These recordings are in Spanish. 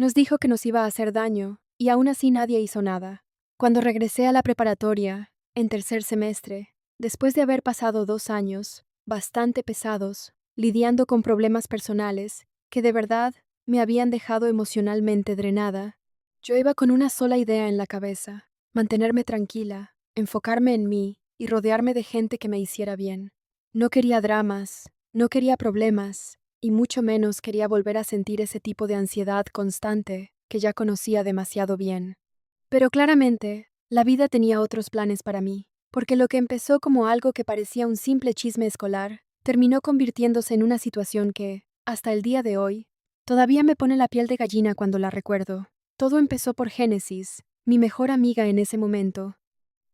Nos dijo que nos iba a hacer daño, y aún así nadie hizo nada. Cuando regresé a la preparatoria, en tercer semestre, después de haber pasado 2 años, bastante pesados, lidiando con problemas personales, que de verdad me habían dejado emocionalmente drenada, yo iba con una sola idea en la cabeza: mantenerme tranquila, enfocarme en mí y rodearme de gente que me hiciera bien. No quería dramas, no quería problemas, y mucho menos quería volver a sentir ese tipo de ansiedad constante que ya conocía demasiado bien. Pero claramente, la vida tenía otros planes para mí, porque lo que empezó como algo que parecía un simple chisme escolar, terminó convirtiéndose en una situación que, hasta el día de hoy, todavía me pone la piel de gallina cuando la recuerdo. Todo empezó por Génesis, mi mejor amiga en ese momento.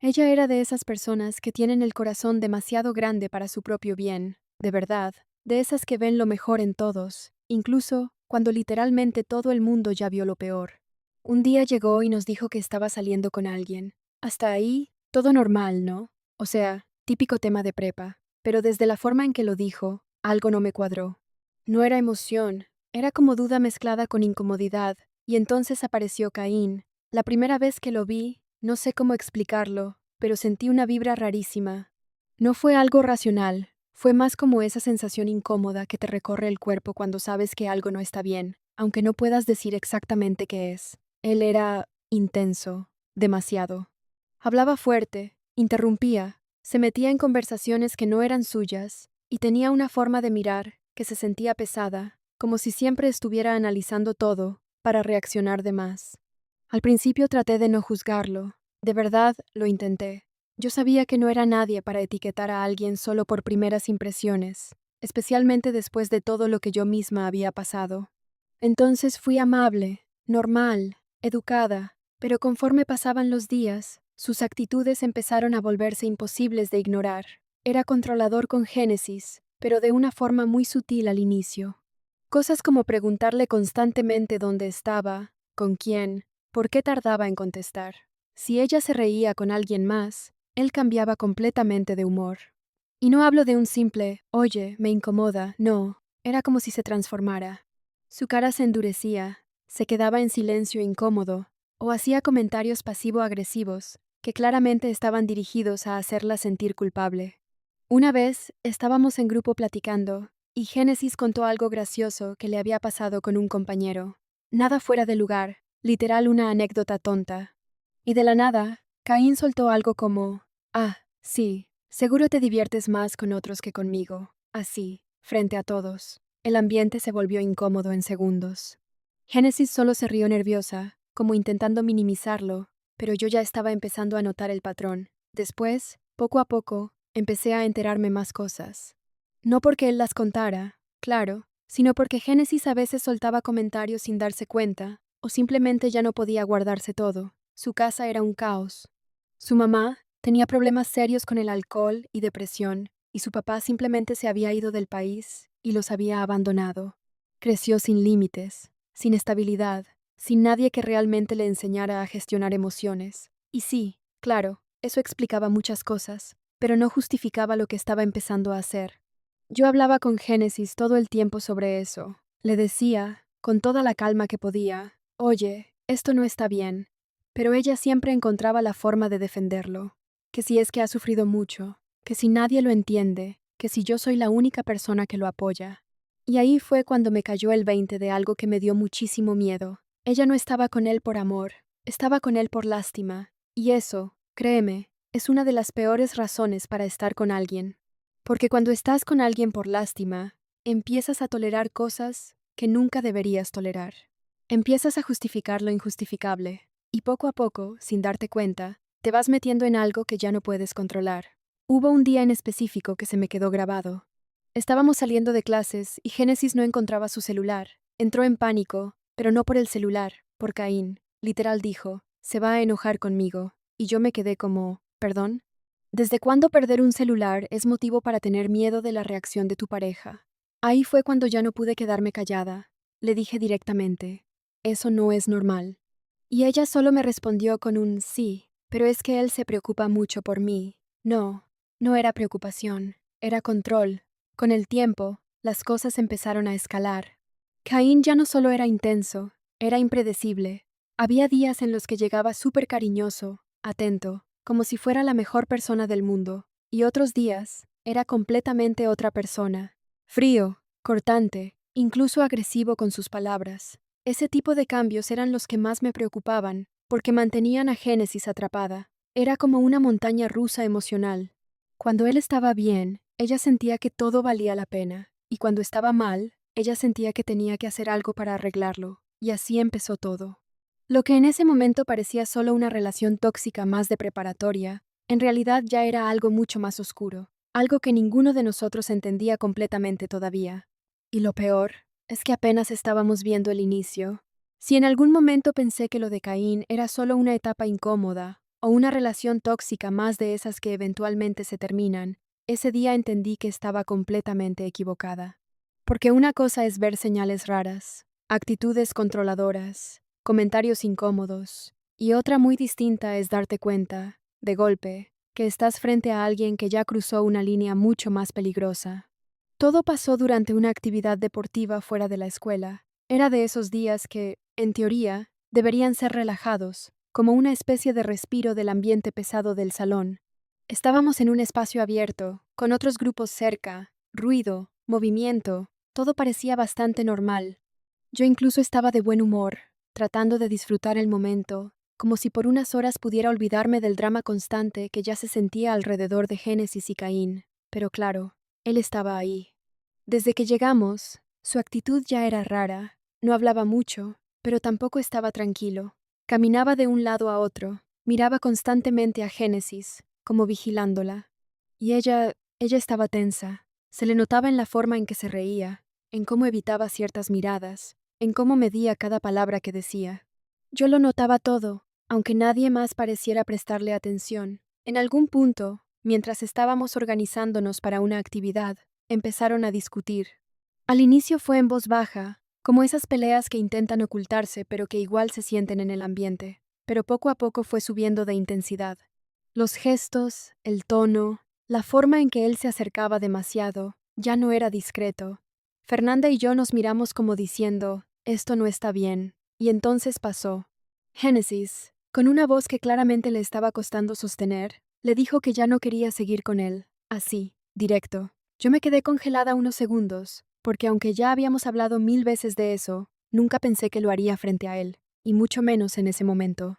Ella era de esas personas que tienen el corazón demasiado grande para su propio bien, de verdad, de esas que ven lo mejor en todos, incluso cuando literalmente todo el mundo ya vio lo peor. Un día llegó y nos dijo que estaba saliendo con alguien. Hasta ahí, todo normal, ¿no? O sea, típico tema de prepa, pero desde la forma en que lo dijo, algo no me cuadró. No era emoción, era como duda mezclada con incomodidad, y entonces apareció Caín. La primera vez que lo vi, no sé cómo explicarlo, pero sentí una vibra rarísima. No fue algo racional, fue más como esa sensación incómoda que te recorre el cuerpo cuando sabes que algo no está bien, aunque no puedas decir exactamente qué es. Él era intenso, demasiado. Hablaba fuerte, interrumpía, se metía en conversaciones que no eran suyas, y tenía una forma de mirar que se sentía pesada, como si siempre estuviera analizando todo para reaccionar de más. Al principio traté de no juzgarlo, de verdad lo intenté. Yo sabía que no era nadie para etiquetar a alguien solo por primeras impresiones, especialmente después de todo lo que yo misma había pasado. Entonces fui amable, normal, educada, pero conforme pasaban los días, sus actitudes empezaron a volverse imposibles de ignorar. Era controlador con Génesis, pero de una forma muy sutil al inicio. Cosas como preguntarle constantemente dónde estaba, con quién, por qué tardaba en contestar. Si ella se reía con alguien más, él cambiaba completamente de humor. Y no hablo de un simple, oye, me incomoda, no, era como si se transformara. Su cara se endurecía, se quedaba en silencio incómodo, o hacía comentarios pasivo-agresivos que claramente estaban dirigidos a hacerla sentir culpable. Una vez estábamos en grupo platicando, y Génesis contó algo gracioso que le había pasado con un compañero. Nada fuera de lugar, literal una anécdota tonta. Y de la nada, Caín soltó algo como: ah, sí, seguro te diviertes más con otros que conmigo. Así, frente a todos. El ambiente se volvió incómodo en segundos. Génesis solo se rió nerviosa, como intentando minimizarlo, pero yo ya estaba empezando a notar el patrón. Después, poco a poco, empecé a enterarme más cosas. No porque él las contara, claro, sino porque Génesis a veces soltaba comentarios sin darse cuenta, o simplemente ya no podía guardarse todo. Su casa era un caos. Su mamá tenía problemas serios con el alcohol y depresión, y su papá simplemente se había ido del país y los había abandonado. Creció sin límites, sin estabilidad, sin nadie que realmente le enseñara a gestionar emociones. Y sí, claro, eso explicaba muchas cosas, pero no justificaba lo que estaba empezando a hacer. Yo hablaba con Génesis todo el tiempo sobre eso. Le decía, con toda la calma que podía, oye, esto no está bien. Pero ella siempre encontraba la forma de defenderlo. Que si es que ha sufrido mucho, que si nadie lo entiende, que si yo soy la única persona que lo apoya. Y ahí fue cuando me cayó el 20 de algo que me dio muchísimo miedo. Ella no estaba con él por amor, estaba con él por lástima. Y eso, créeme, es una de las peores razones para estar con alguien. Porque cuando estás con alguien por lástima, empiezas a tolerar cosas que nunca deberías tolerar. Empiezas a justificar lo injustificable, y poco a poco, sin darte cuenta, te vas metiendo en algo que ya no puedes controlar. Hubo un día en específico que se me quedó grabado. Estábamos saliendo de clases y Génesis no encontraba su celular. Entró en pánico, pero no por el celular, por Caín. Literal dijo, se va a enojar conmigo, y yo me quedé como, ¿perdón? ¿Desde cuándo perder un celular es motivo para tener miedo de la reacción de tu pareja? Ahí fue cuando ya no pude quedarme callada. Le dije directamente, eso no es normal. Y ella solo me respondió con un sí, pero es que él se preocupa mucho por mí. No, no era preocupación, era control. Con el tiempo, las cosas empezaron a escalar. Caín ya no solo era intenso, Era impredecible. Había días en los que llegaba súper cariñoso, atento, como si fuera la mejor persona del mundo, y otros días era completamente otra persona. Frío, cortante, incluso agresivo con sus palabras. Ese tipo de cambios eran los que más me preocupaban, porque mantenían a Génesis atrapada. Era como una montaña rusa emocional. Cuando él estaba bien, ella sentía que todo valía la pena, y cuando estaba mal, ella sentía que tenía que hacer algo para arreglarlo, y así empezó todo. Lo que en ese momento parecía solo una relación tóxica más de preparatoria, en realidad ya era algo mucho más oscuro, algo que ninguno de nosotros entendía completamente todavía. Y lo peor es que apenas estábamos viendo el inicio. Si en algún momento pensé que lo de Caín era solo una etapa incómoda, o una relación tóxica más de esas que eventualmente se terminan, ese día entendí que estaba completamente equivocada. Porque una cosa es ver señales raras, actitudes controladoras, comentarios incómodos, y otra muy distinta es darte cuenta, de golpe, que estás frente a alguien que ya cruzó una línea mucho más peligrosa. Todo pasó durante una actividad deportiva fuera de la escuela. Era de esos días que, en teoría, deberían ser relajados, como una especie de respiro del ambiente pesado del salón. Estábamos en un espacio abierto, con otros grupos cerca, ruido, movimiento, todo parecía bastante normal. Yo incluso estaba de buen humor, tratando de disfrutar el momento, como si por unas horas pudiera olvidarme del drama constante que ya se sentía alrededor de Génesis y Caín. Pero claro, él estaba ahí. Desde que llegamos, su actitud ya era rara. No hablaba mucho, pero tampoco estaba tranquilo. Caminaba de un lado a otro, miraba constantemente a Génesis, como vigilándola. Y ella estaba tensa. Se le notaba en la forma en que se reía, en cómo evitaba ciertas miradas, en cómo medía cada palabra que decía. Yo lo notaba todo, aunque nadie más pareciera prestarle atención. En algún punto, mientras estábamos organizándonos para una actividad, empezaron a discutir. Al inicio fue en voz baja, como esas peleas que intentan ocultarse pero que igual se sienten en el ambiente, pero poco a poco fue subiendo de intensidad. Los gestos, el tono, la forma en que él se acercaba demasiado, ya no era discreto. Fernanda y yo nos miramos como diciendo, esto no está bien, y entonces pasó. Génesis, con una voz que claramente le estaba costando sostener, le dijo que ya no quería seguir con él, así, directo. Yo me quedé congelada unos segundos, porque aunque ya habíamos hablado 1000 veces de eso, nunca pensé que lo haría frente a él, y mucho menos en ese momento.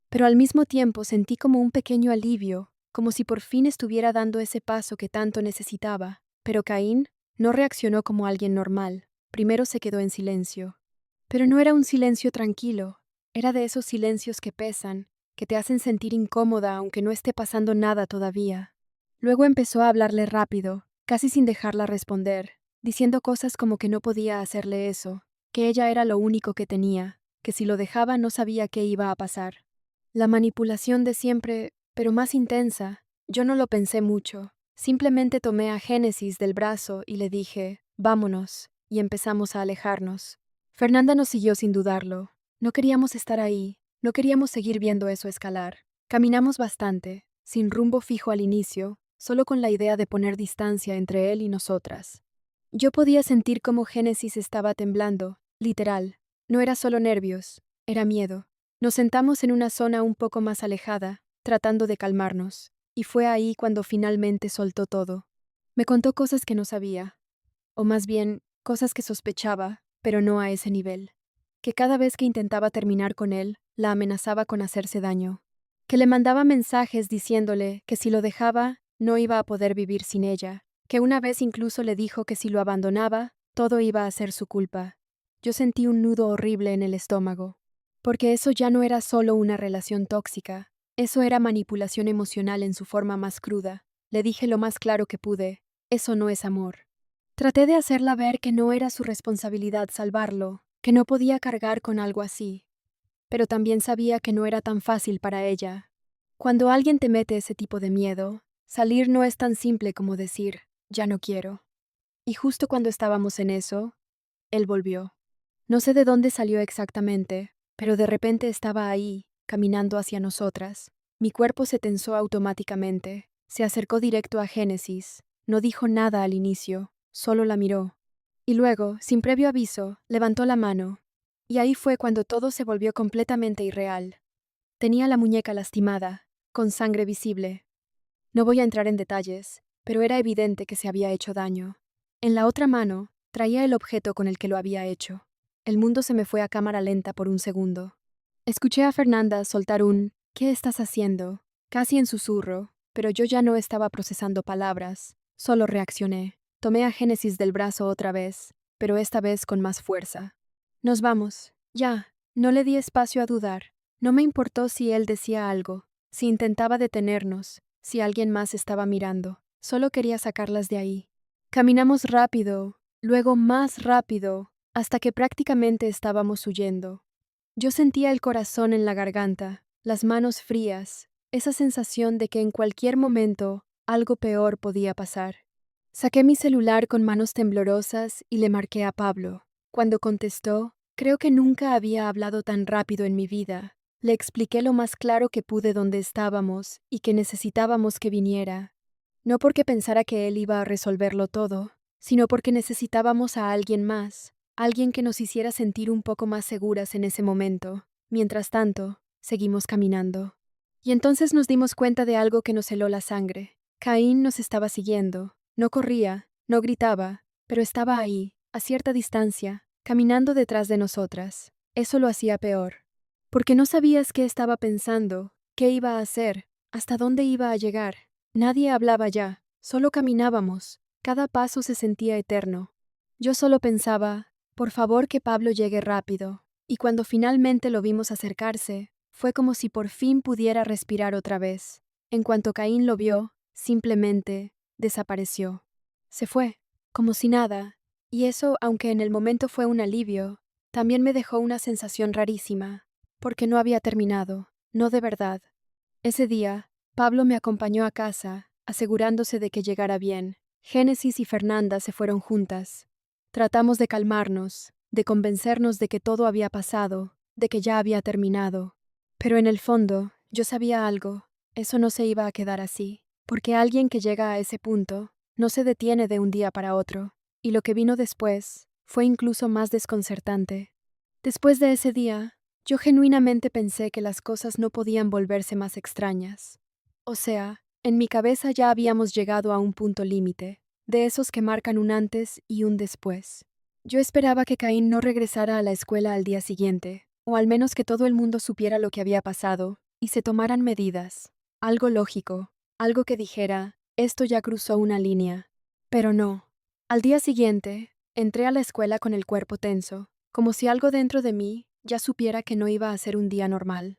Pero al mismo tiempo sentí como un pequeño alivio, como si por fin estuviera dando ese paso que tanto necesitaba. Pero Caín no reaccionó como alguien normal. Primero se quedó en silencio. Pero no era un silencio tranquilo, era de esos silencios que pesan, que te hacen sentir incómoda aunque no esté pasando nada todavía. Luego empezó a hablarle rápido, casi sin dejarla responder, diciendo cosas como que no podía hacerle eso, que ella era lo único que tenía, que si lo dejaba no sabía qué iba a pasar. La manipulación de siempre, pero más intensa. Yo no lo pensé mucho. Simplemente tomé a Génesis del brazo y le dije, vámonos, y empezamos a alejarnos. Fernanda nos siguió sin dudarlo. No queríamos estar ahí, no queríamos seguir viendo eso escalar. Caminamos bastante, sin rumbo fijo al inicio, solo con la idea de poner distancia entre él y nosotras. Yo podía sentir cómo Génesis estaba temblando, literal. No era solo nervios, era miedo. Nos sentamos en una zona un poco más alejada, tratando de calmarnos, y fue ahí cuando finalmente soltó todo. Me contó cosas que no sabía, o más bien, cosas que sospechaba, pero no a ese nivel. Que cada vez que intentaba terminar con él, la amenazaba con hacerse daño. Que le mandaba mensajes diciéndole que si lo dejaba, no iba a poder vivir sin ella. Que una vez incluso le dijo que si lo abandonaba, todo iba a ser su culpa. Yo sentí un nudo horrible en el estómago. Porque eso ya no era solo una relación tóxica, eso era manipulación emocional en su forma más cruda. Le dije lo más claro que pude, eso no es amor. Traté de hacerla ver que no era su responsabilidad salvarlo, que no podía cargar con algo así. Pero también sabía que no era tan fácil para ella. Cuando alguien te mete ese tipo de miedo, salir no es tan simple como decir, ya no quiero. Y justo cuando estábamos en eso, él volvió. No sé de dónde salió exactamente, pero de repente estaba ahí, caminando hacia nosotras. Mi cuerpo se tensó automáticamente. Se acercó directo a Génesis. No dijo nada al inicio, solo la miró. Y luego, sin previo aviso, levantó la mano. Y ahí fue cuando todo se volvió completamente irreal. Tenía la muñeca lastimada, con sangre visible. No voy a entrar en detalles, pero era evidente que se había hecho daño. En la otra mano, traía el objeto con el que lo había hecho. El mundo se me fue a cámara lenta por un segundo. Escuché a Fernanda soltar un «¿Qué estás haciendo?», casi en susurro, pero yo ya no estaba procesando palabras, solo reaccioné. Tomé a Génesis del brazo otra vez, pero esta vez con más fuerza. «Nos vamos, ya». No le di espacio a dudar. No me importó si él decía algo, si intentaba detenernos, si alguien más estaba mirando. Solo quería sacarlas de ahí. Caminamos rápido, luego más rápido, hasta que prácticamente estábamos huyendo. Yo sentía el corazón en la garganta, las manos frías, esa sensación de que en cualquier momento algo peor podía pasar. Saqué mi celular con manos temblorosas y le marqué a Pablo. Cuando contestó, creo que nunca había hablado tan rápido en mi vida. Le expliqué lo más claro que pude dónde estábamos y que necesitábamos que viniera. No porque pensara que él iba a resolverlo todo, sino porque necesitábamos a alguien más, alguien que nos hiciera sentir un poco más seguras en ese momento. Mientras tanto, seguimos caminando. Y entonces nos dimos cuenta de algo que nos heló la sangre. Caín nos estaba siguiendo. No corría, no gritaba, pero estaba ahí, a cierta distancia, caminando detrás de nosotras. Eso lo hacía peor. Porque no sabías qué estaba pensando, qué iba a hacer, hasta dónde iba a llegar. Nadie hablaba ya, solo caminábamos. Cada paso se sentía eterno. Yo solo pensaba, por favor que Pablo llegue rápido. Y cuando finalmente lo vimos acercarse, fue como si por fin pudiera respirar otra vez. En cuanto Caín lo vio, simplemente desapareció. Se fue, como si nada, y eso, aunque en el momento fue un alivio, también me dejó una sensación rarísima, porque no había terminado, no de verdad. Ese día, Pablo me acompañó a casa, asegurándose de que llegara bien. Génesis y Fernanda se fueron juntas. Tratamos de calmarnos, de convencernos de que todo había pasado, de que ya había terminado. Pero en el fondo, yo sabía algo, eso no se iba a quedar así, porque alguien que llega a ese punto no se detiene de un día para otro, y lo que vino después fue incluso más desconcertante. Después de ese día, yo genuinamente pensé que las cosas no podían volverse más extrañas. O sea, en mi cabeza ya habíamos llegado a un punto límite, de esos que marcan un antes y un después. Yo esperaba que Caín no regresara a la escuela al día siguiente, o al menos que todo el mundo supiera lo que había pasado, y se tomaran medidas. Algo lógico, algo que dijera, esto ya cruzó una línea. Pero no. Al día siguiente, entré a la escuela con el cuerpo tenso, como si algo dentro de mí ya supiera que no iba a ser un día normal.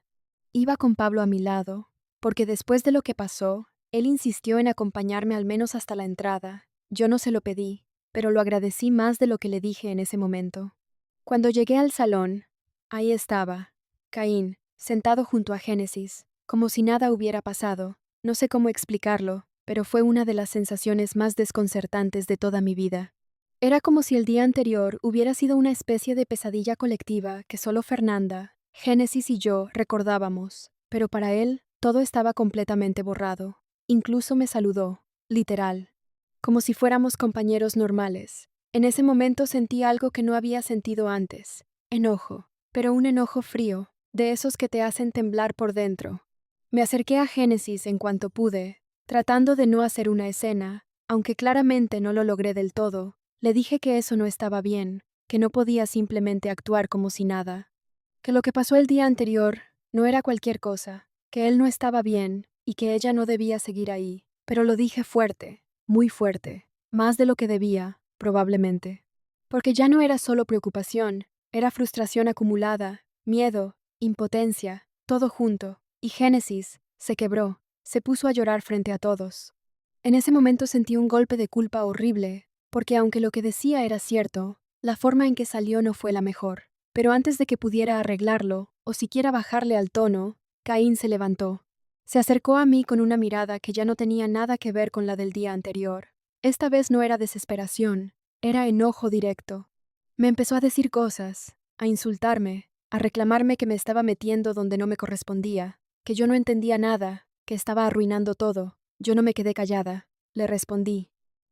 Iba con Pablo a mi lado, porque después de lo que pasó, él insistió en acompañarme al menos hasta la entrada. Yo no se lo pedí, pero lo agradecí más de lo que le dije en ese momento. Cuando llegué al salón, ahí estaba, Caín, sentado junto a Génesis, como si nada hubiera pasado. No sé cómo explicarlo, pero fue una de las sensaciones más desconcertantes de toda mi vida. Era como si el día anterior hubiera sido una especie de pesadilla colectiva que solo Fernanda, Génesis y yo recordábamos, pero para él todo estaba completamente borrado. Incluso me saludó, literal, como si fuéramos compañeros normales. En ese momento sentí algo que no había sentido antes, enojo, pero un enojo frío, de esos que te hacen temblar por dentro. Me acerqué a Génesis en cuanto pude, tratando de no hacer una escena, aunque claramente no lo logré del todo. Le dije que eso no estaba bien, que no podía simplemente actuar como si nada, que lo que pasó el día anterior no era cualquier cosa, que él no estaba bien y que ella no debía seguir ahí, pero lo dije fuerte, muy fuerte, más de lo que debía, probablemente. Porque ya no era solo preocupación, era frustración acumulada, miedo, impotencia, todo junto, y Génesis se quebró, se puso a llorar frente a todos. En ese momento sentí un golpe de culpa horrible, porque aunque lo que decía era cierto, la forma en que salió no fue la mejor. Pero antes de que pudiera arreglarlo, o siquiera bajarle al tono, Caín se levantó. Se acercó a mí con una mirada que ya no tenía nada que ver con la del día anterior. Esta vez no era desesperación, era enojo directo. Me empezó a decir cosas, a insultarme, a reclamarme que me estaba metiendo donde no me correspondía, que yo no entendía nada, que estaba arruinando todo. Yo no me quedé callada. Le respondí.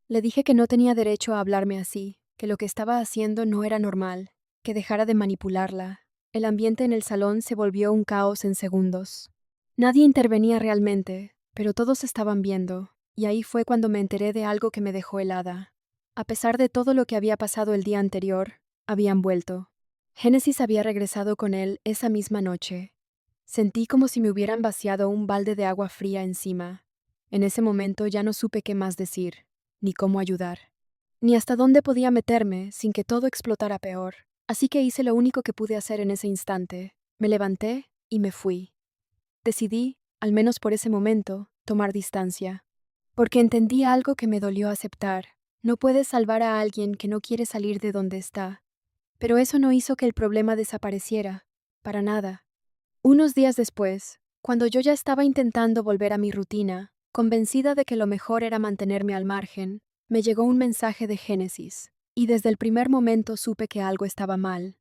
Le dije que no tenía derecho a hablarme así, que lo que estaba haciendo no era normal. que dejara de manipularla. El ambiente en el salón se volvió un caos en segundos. Nadie intervenía realmente, pero todos estaban viendo, y ahí fue cuando me enteré de algo que me dejó helada. A pesar de todo lo que había pasado el día anterior, habían vuelto. Génesis había regresado con él esa misma noche. Sentí como si me hubieran vaciado un balde de agua fría encima. En ese momento ya no supe qué más decir, ni cómo ayudar, ni hasta dónde podía meterme sin que todo explotara peor. Así que hice lo único que pude hacer en ese instante. Me levanté y me fui. Decidí, al menos por ese momento, tomar distancia. Porque entendí algo que me dolió aceptar. No puedes salvar a alguien que no quiere salir de donde está. Pero eso no hizo que el problema desapareciera. Para nada. Unos días después, cuando yo ya estaba intentando volver a mi rutina, convencida de que lo mejor era mantenerme al margen, me llegó un mensaje de Génesis, y desde el primer momento supe que algo estaba mal.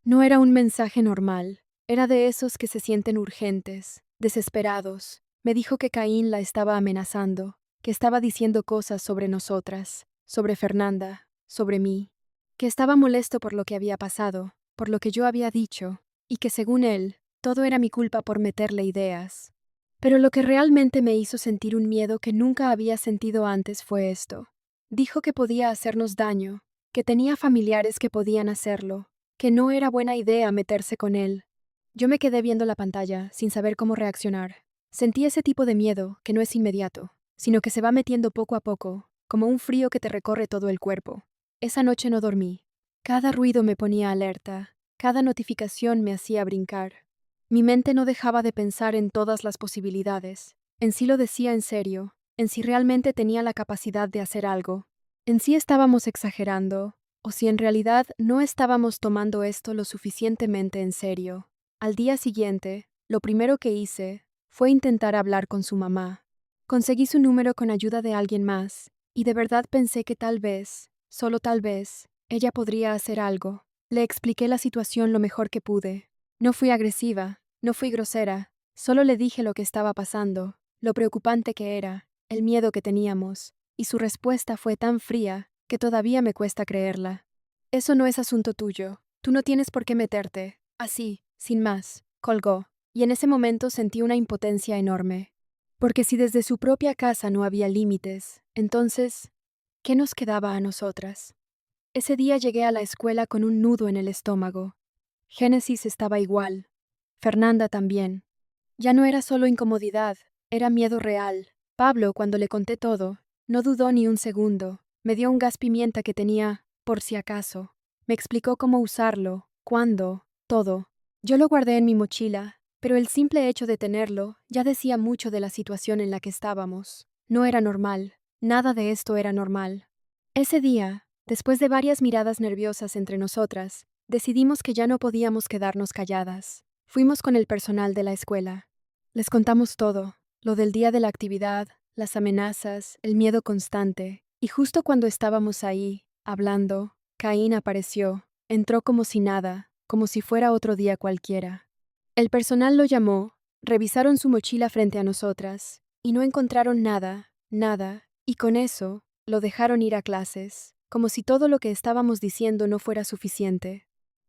No era un mensaje normal, era de esos que se sienten urgentes, desesperados. Me dijo que Caín la estaba amenazando, que estaba diciendo cosas sobre nosotras, sobre Fernanda, sobre mí, que estaba molesto por lo que había pasado, por lo que yo había dicho, y que según él, todo era mi culpa por meterle ideas. Pero lo que realmente me hizo sentir un miedo que nunca había sentido antes fue esto. Dijo que podía hacernos daño, que tenía familiares que podían hacerlo, que no era buena idea meterse con él. Yo me quedé viendo la pantalla, sin saber cómo reaccionar. Sentí ese tipo de miedo, que no es inmediato, sino que se va metiendo poco a poco, como un frío que te recorre todo el cuerpo. Esa noche no dormí. Cada ruido me ponía alerta, cada notificación me hacía brincar. Mi mente no dejaba de pensar en todas las posibilidades, en si lo decía en serio, en si realmente tenía la capacidad de hacer algo, en si estábamos exagerando, o si en realidad no estábamos tomando esto lo suficientemente en serio. Al día siguiente, lo primero que hice fue intentar hablar con su mamá. Conseguí su número con ayuda de alguien más, y de verdad pensé que tal vez, solo tal vez, ella podría hacer algo. Le expliqué la situación lo mejor que pude. No fui agresiva, no fui grosera, solo le dije lo que estaba pasando, lo preocupante que era, el miedo que teníamos, y su respuesta fue tan fría que todavía me cuesta creerla. Eso no es asunto tuyo, tú no tienes por qué meterte. Así, sin más, colgó, y en ese momento sentí una impotencia enorme. Porque si desde su propia casa no había límites, entonces, ¿qué nos quedaba a nosotras? Ese día llegué a la escuela con un nudo en el estómago. Génesis estaba igual. Fernanda también. Ya no era solo incomodidad, era miedo real. Pablo, cuando le conté todo, no dudó ni un segundo. Me dio un gas pimienta que tenía, por si acaso. Me explicó cómo usarlo, cuándo, todo. Yo lo guardé en mi mochila, pero el simple hecho de tenerlo ya decía mucho de la situación en la que estábamos. No era normal. Nada de esto era normal. Ese día, después de varias miradas nerviosas entre nosotras, decidimos que ya no podíamos quedarnos calladas. Fuimos con el personal de la escuela. Les contamos todo, lo del día de la actividad, las amenazas, el miedo constante. Y justo cuando estábamos ahí, hablando, Caín apareció. Entró como si nada, como si fuera otro día cualquiera. El personal lo llamó, revisaron su mochila frente a nosotras, y no encontraron nada, nada, y con eso, lo dejaron ir a clases, como si todo lo que estábamos diciendo no fuera suficiente.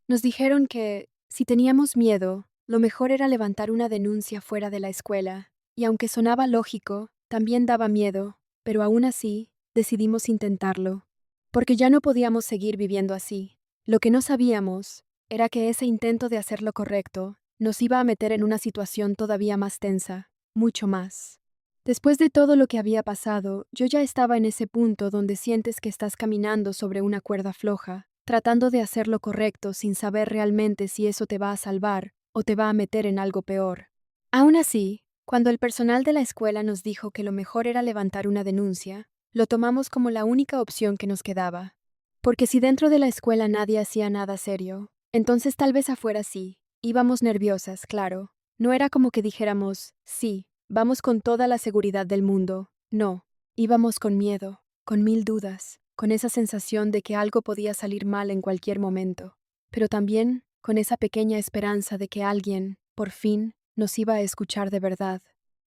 Nos dijeron que, si teníamos miedo, lo mejor era levantar una denuncia fuera de la escuela, y aunque sonaba lógico, también daba miedo, pero aún así, decidimos intentarlo. Porque ya no podíamos seguir viviendo así. Lo que no sabíamos era que ese intento de hacer lo correcto nos iba a meter en una situación todavía más tensa, mucho más. Después de todo lo que había pasado, yo ya estaba en ese punto donde sientes que estás caminando sobre una cuerda floja, tratando de hacer lo correcto sin saber realmente si eso te va a salvar o te va a meter en algo peor. Aún así, cuando el personal de la escuela nos dijo que lo mejor era levantar una denuncia, lo tomamos como la única opción que nos quedaba. Porque si dentro de la escuela nadie hacía nada serio, entonces tal vez afuera sí. Íbamos nerviosas, claro. No era como que dijéramos, sí, vamos con toda la seguridad del mundo. No, íbamos con miedo, con mil dudas, con esa sensación de que algo podía salir mal en cualquier momento, pero también con esa pequeña esperanza de que alguien, por fin, nos iba a escuchar de verdad.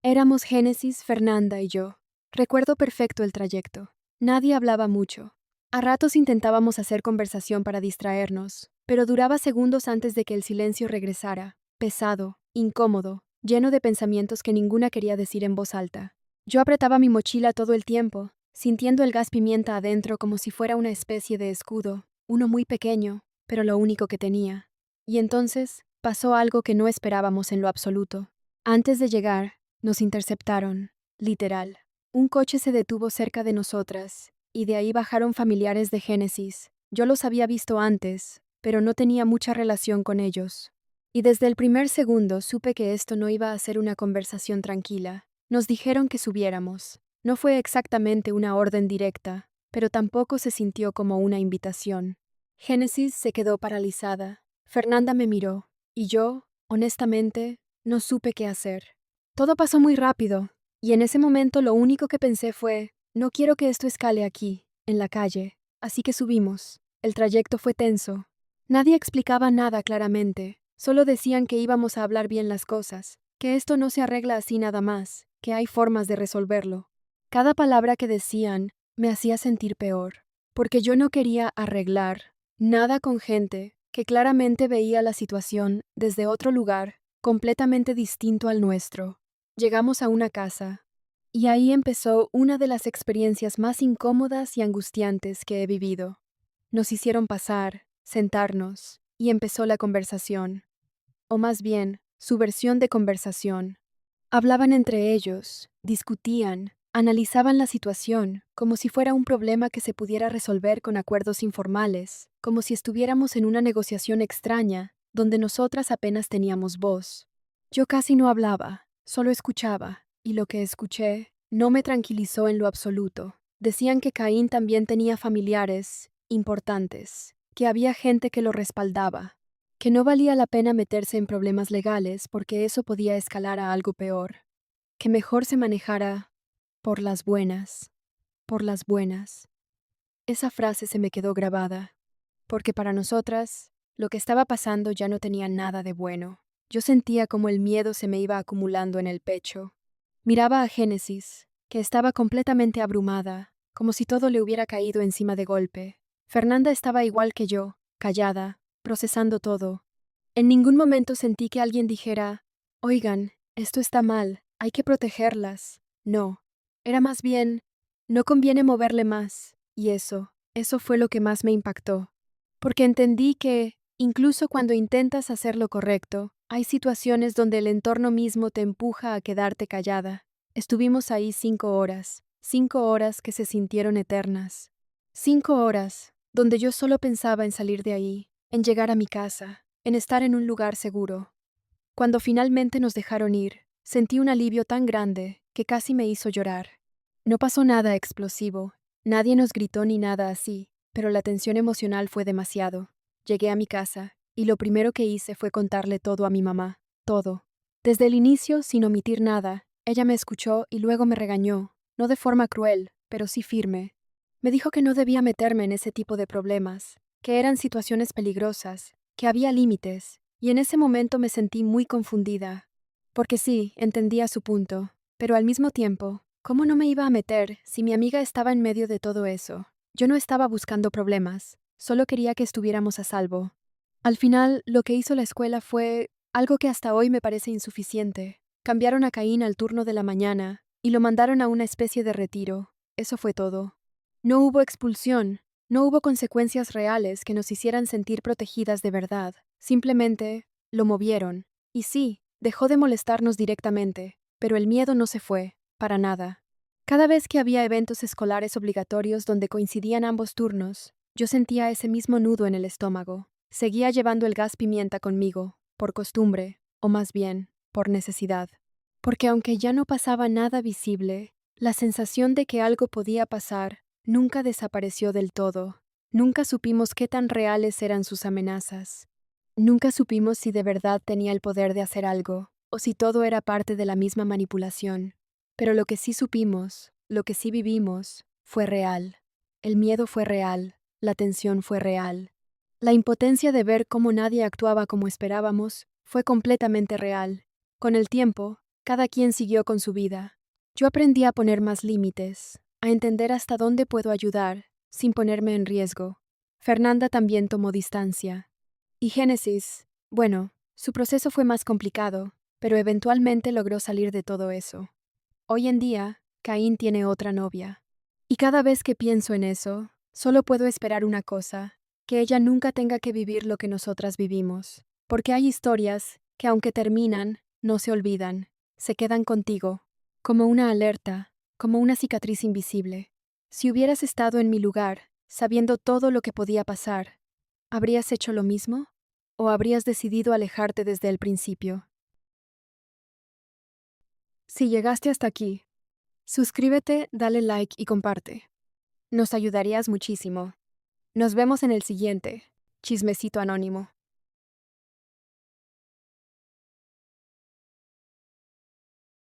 Éramos Génesis, Fernanda y yo. Recuerdo perfecto el trayecto. Nadie hablaba mucho. A ratos intentábamos hacer conversación para distraernos, pero duraba segundos antes de que el silencio regresara, pesado, incómodo, lleno de pensamientos que ninguna quería decir en voz alta. Yo apretaba mi mochila todo el tiempo, sintiendo el gas pimienta adentro como si fuera una especie de escudo, uno muy pequeño, pero lo único que tenía. Y entonces pasó algo que no esperábamos en lo absoluto. Antes de llegar, nos interceptaron, literal. Un coche se detuvo cerca de nosotras, y de ahí bajaron familiares de Génesis. Yo los había visto antes, pero no tenía mucha relación con ellos. Y desde el primer segundo supe que esto no iba a ser una conversación tranquila. Nos dijeron que subiéramos. No fue exactamente una orden directa, pero tampoco se sintió como una invitación. Génesis se quedó paralizada. Fernanda me miró, y yo, honestamente, no supe qué hacer. Todo pasó muy rápido, y en ese momento lo único que pensé fue, no quiero que esto escale aquí, en la calle, así que subimos. El trayecto fue tenso. Nadie explicaba nada claramente, solo decían que íbamos a hablar bien las cosas, que esto no se arregla así nada más, que hay formas de resolverlo. Cada palabra que decían me hacía sentir peor, porque yo no quería arreglar nada con gente que claramente veía la situación desde otro lugar, completamente distinto al nuestro. Llegamos a una casa, y ahí empezó una de las experiencias más incómodas y angustiantes que he vivido. Nos hicieron pasar, sentarnos, y empezó la conversación. O más bien, su versión de conversación. Hablaban entre ellos, discutían, analizaban la situación, como si fuera un problema que se pudiera resolver con acuerdos informales, como si estuviéramos en una negociación extraña, donde nosotras apenas teníamos voz. Yo casi no hablaba, solo escuchaba, y lo que escuché no me tranquilizó en lo absoluto. Decían que Caín también tenía familiares importantes, que había gente que lo respaldaba, que no valía la pena meterse en problemas legales porque eso podía escalar a algo peor, que mejor se manejara por las buenas, por las buenas. Esa frase se me quedó grabada, porque para nosotras, lo que estaba pasando ya no tenía nada de bueno. Yo sentía como el miedo se me iba acumulando en el pecho. Miraba a Génesis, que estaba completamente abrumada, como si todo le hubiera caído encima de golpe. Fernanda estaba igual que yo, callada, procesando todo. En ningún momento sentí que alguien dijera, oigan, esto está mal, hay que protegerlas. No, era más bien, no conviene moverle más. Y eso fue lo que más me impactó. Porque entendí que, incluso cuando intentas hacer lo correcto, hay situaciones donde el entorno mismo te empuja a quedarte callada. Estuvimos ahí 5 horas que se sintieron eternas. 5 horas, donde yo solo pensaba en salir de ahí, en llegar a mi casa, en estar en un lugar seguro. Cuando finalmente nos dejaron ir, sentí un alivio tan grande que casi me hizo llorar. No pasó nada explosivo, nadie nos gritó ni nada así, pero la tensión emocional fue demasiado. Llegué a mi casa, y lo primero que hice fue contarle todo a mi mamá, todo. Desde el inicio, sin omitir nada, ella me escuchó y luego me regañó, no de forma cruel, pero sí firme. Me dijo que no debía meterme en ese tipo de problemas, que eran situaciones peligrosas, que había límites, y en ese momento me sentí muy confundida. Porque sí, entendía su punto, pero al mismo tiempo, ¿cómo no me iba a meter si mi amiga estaba en medio de todo eso? Yo no estaba buscando problemas, solo quería que estuviéramos a salvo. Al final, lo que hizo la escuela fue algo que hasta hoy me parece insuficiente. Cambiaron a Caín al turno de la mañana y lo mandaron a una especie de retiro. Eso fue todo. No hubo expulsión, no hubo consecuencias reales que nos hicieran sentir protegidas de verdad. Simplemente lo movieron. Y sí, dejó de molestarnos directamente, pero el miedo no se fue, para nada. Cada vez que había eventos escolares obligatorios donde coincidían ambos turnos, yo sentía ese mismo nudo en el estómago. Seguía llevando el gas pimienta conmigo, por costumbre, o más bien, por necesidad. Porque aunque ya no pasaba nada visible, la sensación de que algo podía pasar nunca desapareció del todo. Nunca supimos qué tan reales eran sus amenazas. Nunca supimos si de verdad tenía el poder de hacer algo, o si todo era parte de la misma manipulación. Pero lo que sí supimos, lo que sí vivimos, fue real. El miedo fue real, la tensión fue real. La impotencia de ver cómo nadie actuaba como esperábamos fue completamente real. Con el tiempo, cada quien siguió con su vida. Yo aprendí a poner más límites, a entender hasta dónde puedo ayudar, sin ponerme en riesgo. Fernanda también tomó distancia. Y Génesis, bueno, su proceso fue más complicado, pero eventualmente logró salir de todo eso. Hoy en día, Caín tiene otra novia. Y cada vez que pienso en eso, solo puedo esperar una cosa, que ella nunca tenga que vivir lo que nosotras vivimos. Porque hay historias que aunque terminan, no se olvidan, se quedan contigo, como una alerta, como una cicatriz invisible. Si hubieras estado en mi lugar, sabiendo todo lo que podía pasar, ¿habrías hecho lo mismo? ¿O habrías decidido alejarte desde el principio? Si llegaste hasta aquí, suscríbete, dale like y comparte. Nos ayudarías muchísimo. Nos vemos en el siguiente Chismecito Anónimo.